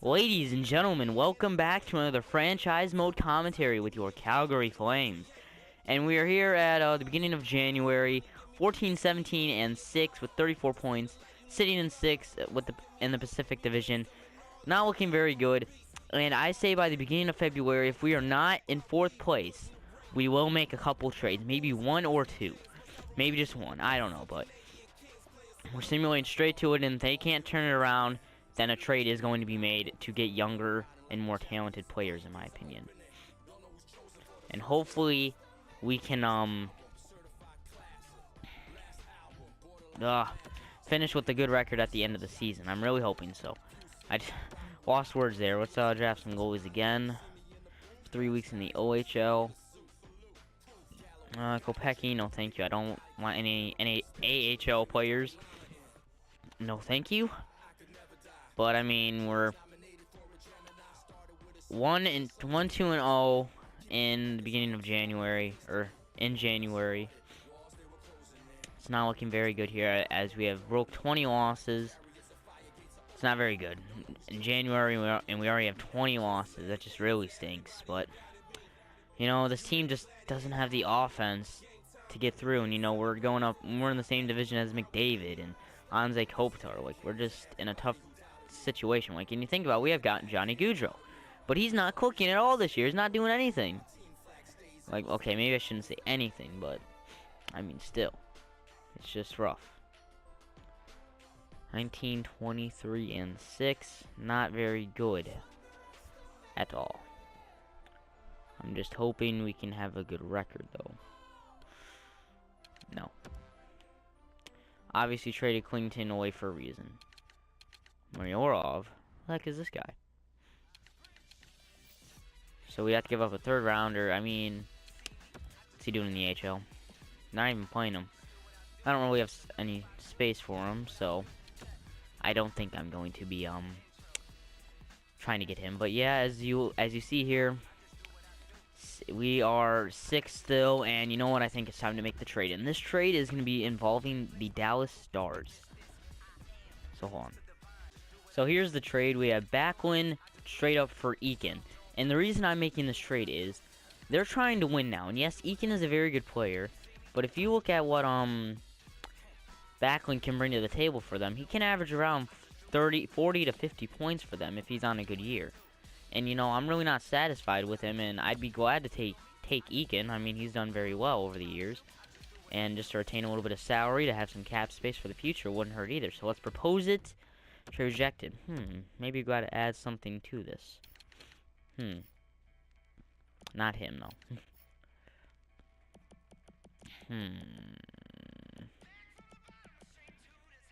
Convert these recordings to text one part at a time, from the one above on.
Ladies and gentlemen, welcome back to another franchise mode commentary with your Calgary Flames. And we are here at the beginning of January, 14, 17, and 6 with 34 points, sitting in 6th in the Pacific Division. Not looking very good. And I say by the beginning of February, if we are not in 4th place, we will make a couple trades, maybe one or two. Maybe just one, I don't know, but we're simulating straight to it, and if they can't turn it around, then a trade is going to be made to get younger and more talented players, in my opinion. And hopefully, we can, finish with a good record at the end of the season. I'm really hoping so. I lost words there. Let's draft some goalies again. 3 weeks in the OHL. Kopecky, no thank you. I don't want any AHL players. No thank you. But I mean, we're 1-2-0 in the beginning of January, or in January. It's not looking very good here, as we have broke 20 losses. It's not very good. In January, we already have 20 losses. That just really stinks. But you know, this team just doesn't have the offense to get through. And you know, we're in the same division as McDavid and Anze Kopitar. Like, we're just in a tough situation. Like, and you think about it, we have got Johnny Gaudreau, but he's not cooking at all this year. He's not doing anything. Like, okay, maybe I shouldn't say anything, but I mean, still, it's just rough. 19, 23, and 6, not very good at all. I'm just hoping we can have a good record, though. No. Obviously traded Clinton away for a reason. Mariorov, who the heck is this guy? So we have to give up a 3rd rounder. I mean, what's he doing in the AHL? Not even playing him. I don't really have any space for him, so I don't think I'm going to be trying to get him. But yeah, as you see here, we are 6th still, and you know what? I think it's time to make the trade. And this trade is going to be involving the Dallas Stars. So hold on. So here's the trade. We have Backlund straight up for Eakin. And the reason I'm making this trade is they're trying to win now. And yes, Eakin is a very good player, but if you look at what Backlund can bring to the table for them, he can average around 40 to 50 points for them if he's on a good year. And you know, I'm really not satisfied with him, and I'd be glad to take Eakin. I mean, he's done very well over the years. And just to retain a little bit of salary to have some cap space for the future wouldn't hurt either. So let's propose it. Trade rejected. Maybe we gotta add something to this. Not him, though.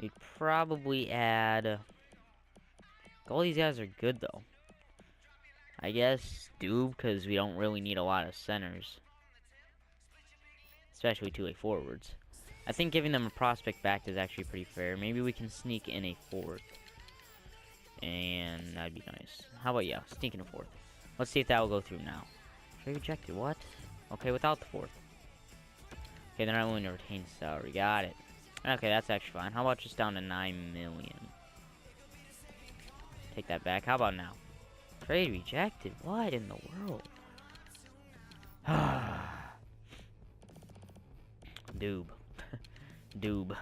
We'd probably add... All these guys are good, though. I guess Doob, because we don't really need a lot of centers. Especially 2-way forwards. I think giving them a prospect back is actually pretty fair. Maybe we can sneak in a 4th. And that'd be nice. How about, yeah, sneak in a 4th. Let's see if that will go through now. Trade rejected, what? Okay, without the 4th. Okay, they're not willing to retain salary. Got it. Okay, that's actually fine. How about just down to 9 million? Take that back. How about now? Trade rejected? What in the world? Doob. Doob.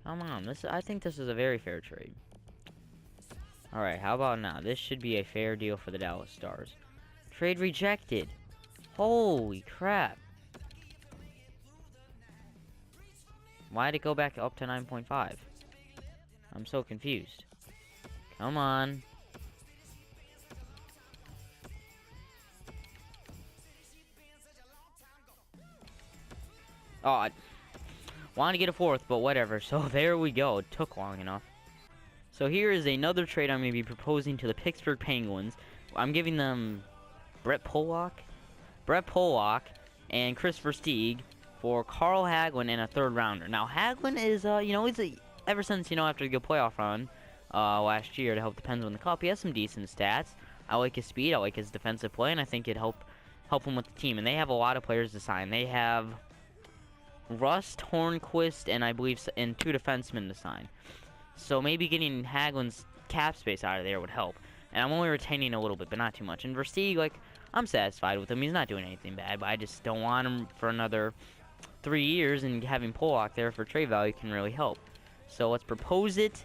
Come on, I think this is a very fair trade. Alright, how about now? This should be a fair deal for the Dallas Stars. Trade rejected. Holy crap. Why'd it go back up to 9.5? I'm so confused. Come on. Oh, I wanted to get a 4th, but whatever. So there we go. It took long enough. So here is another trade I'm going to be proposing to the Pittsburgh Penguins. I'm giving them Brett Pollock, and Chris Versteeg for Carl Hagelin and a 3rd rounder. Now Hagelin is, you know, ever since, you know, after the good playoff run last year to help the Pens win the Cup, he has some decent stats. I like his speed, I like his defensive play, and I think it'd help him with the team. And they have a lot of players to sign. They have Rust, Hornquist, and I believe 2 defensemen to sign. So maybe getting Hagelin's cap space out of there would help. And I'm only retaining a little bit, but not too much. And Versteeg, like, I'm satisfied with him. He's not doing anything bad, but I just don't want him for another 3 years, and having Pollock there for trade value can really help. So let's propose it.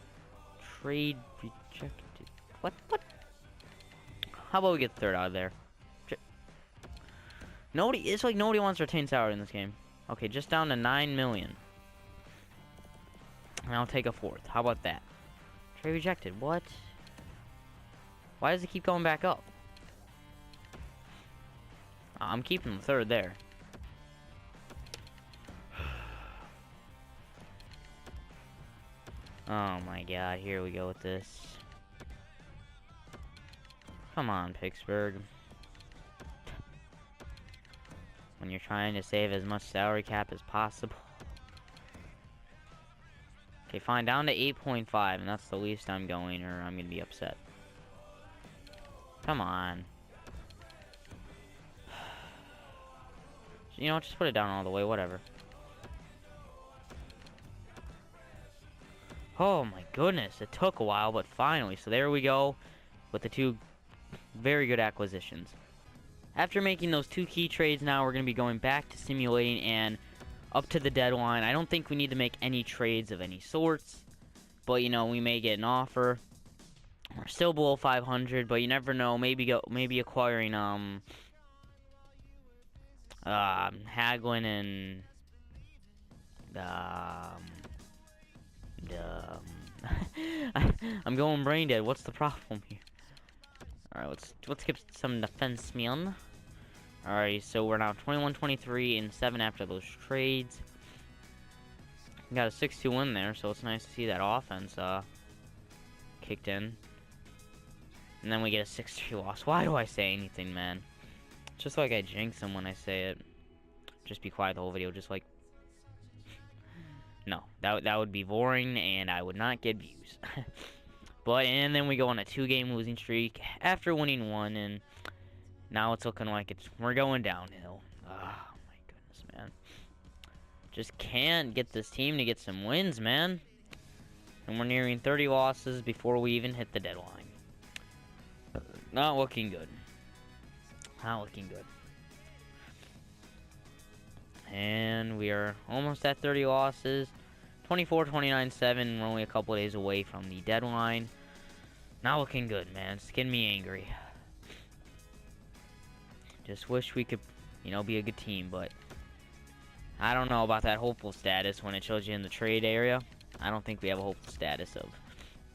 Trade rejected. What? How about we get the third out of there? It's like nobody wants to retain salary in this game. Okay, just down to 9 million. And I'll take a fourth. How about that? Trade rejected. What? Why does it keep going back up? I'm keeping the third there. Oh my god, here we go with this. Come on, Pittsburgh. When you're trying to save as much salary cap as possible. Okay, fine, down to 8.5, and that's the least I'm going, or I'm gonna be upset. Come on. You know, just put it down all the way, whatever. Oh my goodness, it took a while, but finally. So there we go with the two very good acquisitions. After making those two key trades, now we're going to be going back to simulating and up to the deadline. I don't think we need to make any trades of any sorts, but you know, we may get an offer. We're still below 500, but you never know. Maybe acquiring Hagelin and I'm going brain dead. What's the problem here? All right, let's get some defensemen. All right, so we're now 21, 23, and 7 after those trades. We got a 6-2 win there, so it's nice to see that offense kicked in. And then we get a 6-3 loss. Why do I say anything, man? Just like I jinx them when I say it. Just be quiet the whole video, just like... No, that would be boring, and I would not get views. And then we go on a 2-game losing streak after winning 1, and now it's looking like we're going downhill. Oh my goodness, man. Just can't get this team to get some wins, man. And we're nearing 30 losses before we even hit the deadline. Not looking good. Not looking good. And we are almost at 30 losses. 24, 29, 7. We're only a couple of days away from the deadline. Not looking good, man. It's getting me angry. Just wish we could, you know, be a good team, but I don't know about that hopeful status when it shows you in the trade area. I don't think we have a hopeful status of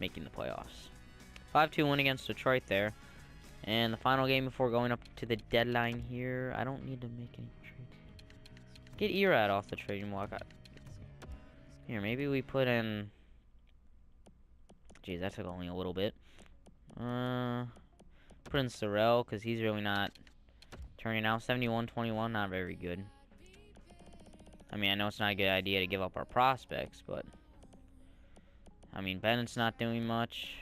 making the playoffs. 5-2 win against Detroit there. And the final game before going up to the deadline here. I don't need to make any trades. Get Erad off the trading block. Here, maybe we put in... Geez, that took only a little bit. Put in Sorrell, because he's really not turning out. 71-21, not very good. I mean, I know it's not a good idea to give up our prospects, but... I mean, Bennett's not doing much.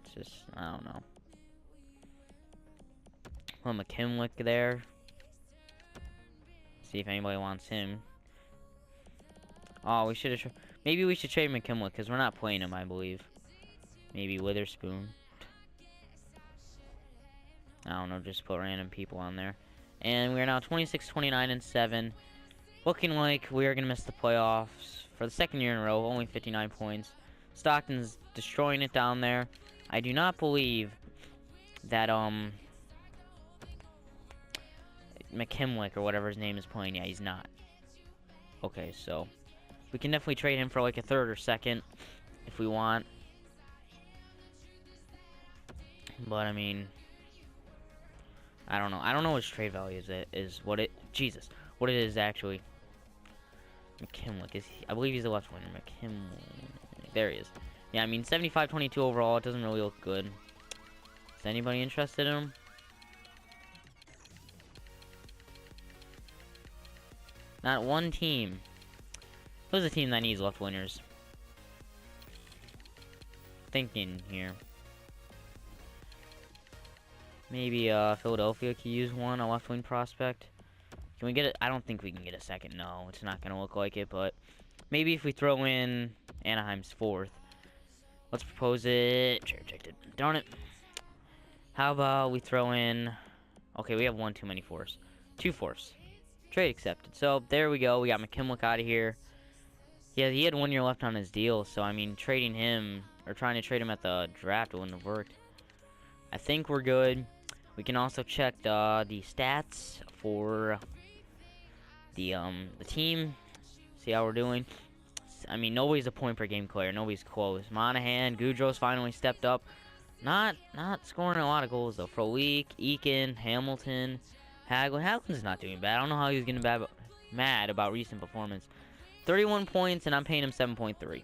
It's just, I don't know. Put McKimlick there. See if anybody wants him. Oh, we should have... Maybe we should trade McKimlick, because we're not playing him, I believe. Maybe Witherspoon. I don't know, just put random people on there. And we're now 26, 29, and 7. Looking like we're going to miss the playoffs for the second year in a row. Only 59 points. Stockton's destroying it down there. I do not believe that, McKimlick or whatever his name is playing. Yeah, he's not. Okay, so we can definitely trade him for like a third or second if we want. But I mean, I don't know. I don't know what his trade value is. What it is actually. McKimlick is he? I believe he's a left winger. McKimlick. There he is. Yeah, I mean 75-22 overall. It doesn't really look good. Is anybody interested in him? Not one team. Who's a team that needs left wingers? Thinking here. Maybe Philadelphia could use one, a left wing prospect. Can we get it? I don't think we can get a second. No, it's not going to look like it, but maybe if we throw in Anaheim's fourth. Let's propose it. Trade rejected. Darn it. How about we throw in... Okay, we have one too many force. 2 force. Trade accepted. So, there we go. We got McKimlick out of here. Yeah, he had 1 year left on his deal. So, I mean, trading him... Or trying to trade him at the draft wouldn't have worked. I think we're good. We can also check the stats for the team. See how we're doing. I mean, nobody's a point per game player. Nobody's close. Monahan, Goudreau's finally stepped up. Not scoring a lot of goals though. Frolik, Eakin, Hamilton, Hagelin. Hagelin's not doing bad. I don't know how he's getting mad about recent performance. 31 points, and I'm paying him 7.3.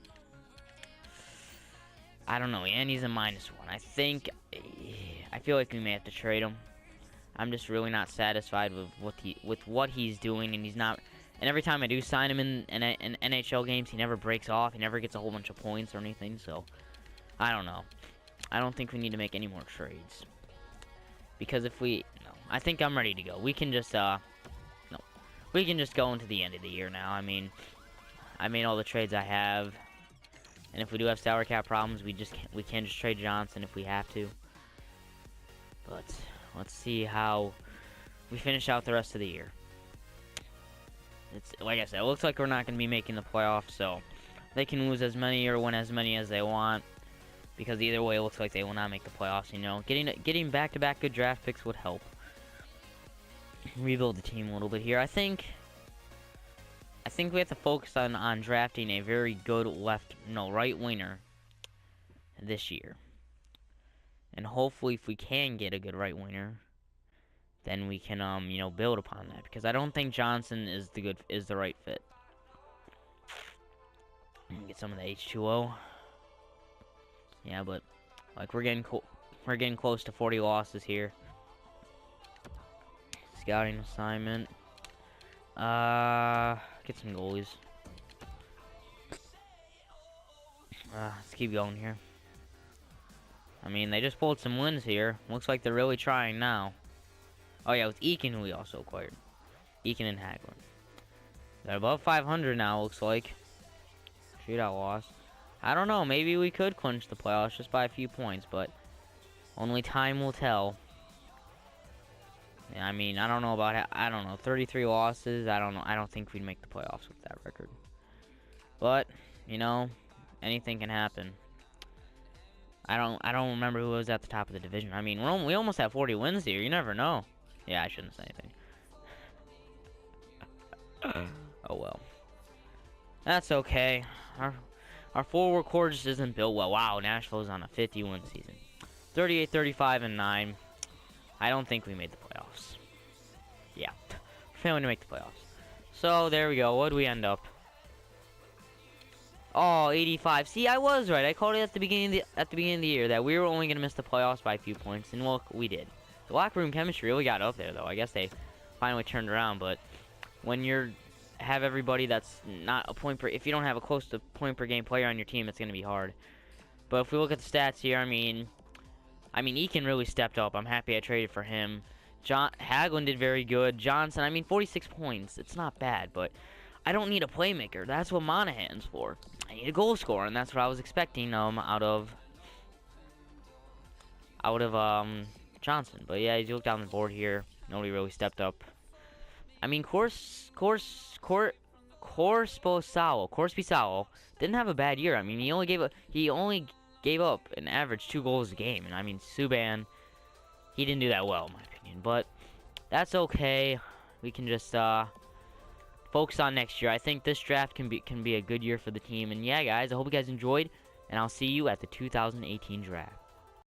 I don't know, and he's a -1. I feel like we may have to trade him. I'm just really not satisfied with what he's doing, and he's not. And every time I do sign him in NHL games, he never breaks off. He never gets a whole bunch of points or anything. So I don't know. I don't think we need to make any more trades, because if we I think I'm ready to go. We can just we can just go into the end of the year now. I mean, I made all the trades I have. And if we do have salary cap problems, we can just trade Johnson if we have to. But let's see how we finish out the rest of the year. It's like I said, it looks like we're not going to be making the playoffs, so they can lose as many or win as many as they want, because either way, it looks like they will not make the playoffs. You know, getting back-to-back good draft picks would help rebuild the team a little bit here. I think we have to focus on drafting a very good right winger this year. And hopefully if we can get a good right winger, then we can build upon that, because I don't think Johnson is the right fit. Get some of the H2O. Yeah, but like we're getting close to 40 losses here. Scouting assignment. Get some goalies. Let's keep going here. I mean, they just pulled some wins here. Looks like they're really trying now. Oh yeah, with Eakin, who we also acquired. Eakin and Hagelin. They're above 500 now, looks like. Shootout loss. I don't know, maybe we could clinch the playoffs just by a few points, but only time will tell. I mean, I don't know, 33 losses, I don't know. I don't think we'd make the playoffs with that record. But, anything can happen. I don't remember who was at the top of the division. I mean, we almost have 40 wins here. You never know. Yeah, I shouldn't say anything. Oh well. That's okay. Our forward core just isn't built well. Wow, Nashville's on a 50-win season. 38, 35, and 9. I don't think we made the playoffs. Yeah, we're failing to make the playoffs. So there we go. What do we end up? Oh, 85. See, I was right. I called it at the beginning of the year that we were only gonna miss the playoffs by a few points, and look, we did. The locker room chemistry really got up there, though. I guess they finally turned around. But when have everybody that's not a point per, if you don't have a close to point per game player on your team, it's gonna be hard. But if we look at the stats here, I mean, Eakin really stepped up. I'm happy I traded for him. Hagelin did very good. Johnson, I mean, 46 points. It's not bad, but I don't need a playmaker. That's what Monahan's for. I need a goal scorer, and that's what I was expecting out of Johnson. But yeah, as you look down the board here, nobody really stepped up. I mean, Corspissalo didn't have a bad year. I mean, he only gave up an average 2 goals a game, and I mean, Subban, he didn't do that well in my opinion, but that's okay. We can just focus on next year. I think this draft can be a good year for the team. And yeah, guys, I hope you guys enjoyed, and I'll see you at the 2018 draft.